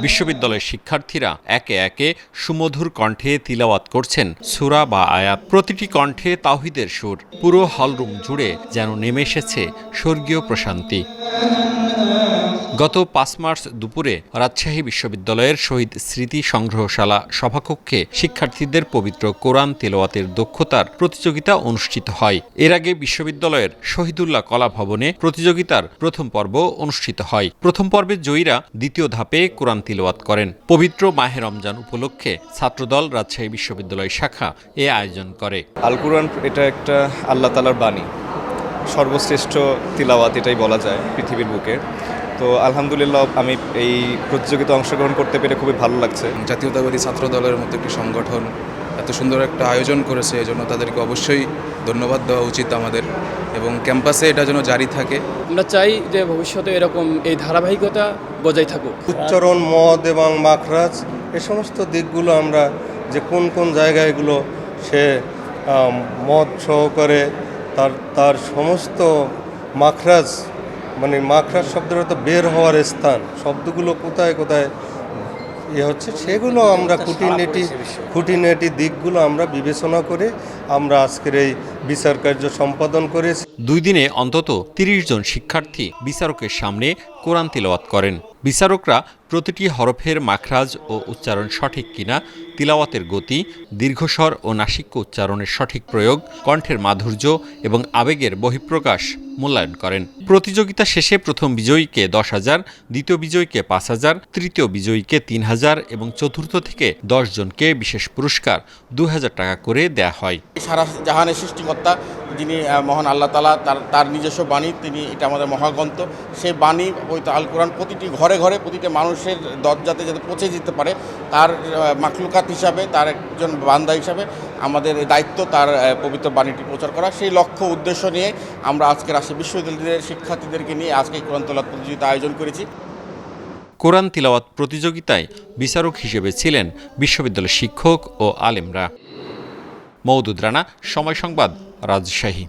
বিশ্ববিদ্যালয়ের শিক্ষার্থীরা একে একে সুমধুর কণ্ঠে তিলাওয়াত করছেন সূরা বা আয়াত। প্রতিটি কণ্ঠে তাওহীদের সুর। পুরো হলরুম জুড়ে যেন নেমে এসেছে স্বর্গীয় প্রশান্তি। গত ৫ মার্চ দুপুরে রাজশাহী বিশ্ববিদ্যালয়ের শহীদ স্মৃতি সংগ্রহশালা সভাকক্ষে শিক্ষার্থীদের পবিত্র কোরআন তিলাওয়াতের দক্ষতার প্রতিযোগিতা অনুষ্ঠিত হয়। এর আগে বিশ্ববিদ্যালয়ের শহীদুল্লাহ কলা ভবনে প্রতিযোগিতার প্রথম পর্ব অনুষ্ঠিত হয়। প্রথম পর্বের জয়ীরা দ্বিতীয় ধাপে কোরআন তিলাওয়াত করেন। পবিত্র মাহে রমজান উপলক্ষে ছাত্রদল রাজশাহী বিশ্ববিদ্যালয় শাখা এ আয়োজন করে। আল কোরআন এটা একটা আল্লাহ তাআলার বাণী, সর্বশ্রেষ্ঠ তিলাওয়াত এটাই বলা যায় পৃথিবীর বুকে। তো আলহামদুলিল্লাহ আমি এই প্রতিযোগিতা অংশগ্রহণ করতে পেরে খুবই ভালো লাগছে। জাতীয়তাবাদী ছাত্র দলের মতো একটি সংগঠন এত সুন্দর একটা আয়োজন করেছে, এজন্য তাদেরকে অবশ্যই ধন্যবাদ দেওয়া উচিত আমাদের, এবং ক্যাম্পাসে এটা যেন জারি থাকে। আমরা চাই যে ভবিষ্যতে এরকম এই ধারাবাহিকতা বজায় থাকুক। উচ্চারণ, মদ এবং মাখরাজ এ সমস্ত দিকগুলো আমরা যে কোন কোন জায়গায়গুলো সে মদ সহকারে তার সমস্ত মাখরাজ, মানে মাখরাজ শব্দের তো বের হওয়ার স্থান, শব্দগুলো কোথায় কোথায় হচ্ছে সেগুলো আমরা খুঁটিনাটি দিকগুলো আমরা বিবেচনা করে আমরা আজকের এই বিচার কার্য সম্পাদন করেছি। 2 দিনে অন্তত 30 জন শিক্ষার্থী বিচারকের সামনে কোরআন তিলাওয়াত করেন। বিচারকরা প্রতিটি হরফের মাখরাজ ও উচ্চারণ সঠিক কিনা, তিলাওয়াতের গতি, দীর্ঘস্বর ও নাসিক্য উচ্চারণের সঠিক প্রয়োগ, কণ্ঠের মাধুর্য এবং আবেগের বহিঃপ্রকাশ মূল্যায়ন করেন। প্রতিযোগিতা শেষে প্রথম বিজয়ীকে 10,000, দ্বিতীয় বিজয়ীকে 5,000, তৃতীয় বিজয়ীকে 3,000 এবং চতুর্থ থেকে 10 জনকে বিশেষ পুরস্কার 2,000 টাকা করে দেয়া হয়। সারা জাহানের সৃষ্টিকর্তা যিনি মহান আল্লাহ তাআলা, তার নিজস্ব বাণী, তিনি এটা আমাদের মহাগ্রন্থ। সেই বাণী পবিত্র আল কোরআন প্রতিটি ঘরে ঘরে প্রতিটি মানুষের দরজাতে যাতে পৌঁছে যেতে পারে, তার মাখলুকাত হিসাবে, তার একজন বান্দা হিসাবে আমাদের দায়িত্ব তার পবিত্র বাণীটি প্রচার করা। সেই লক্ষ্য উদ্দেশ্য নিয়ে আমরা আজকে রাজশাহী বিশ্ববিদ্যালয়ের শিক্ষার্থীদেরকে নিয়ে আজকে কোরআন তিলাওয়াত প্রতিযোগিতা আয়োজন করেছি। কোরআন তিলাওয়াত প্রতিযোগিতায় বিচারক হিসেবে ছিলেন বিশ্ববিদ্যালয়ের শিক্ষক ও আলেমরা। মওদুদ রানা, সময় সংবাদ, রাজশাহী।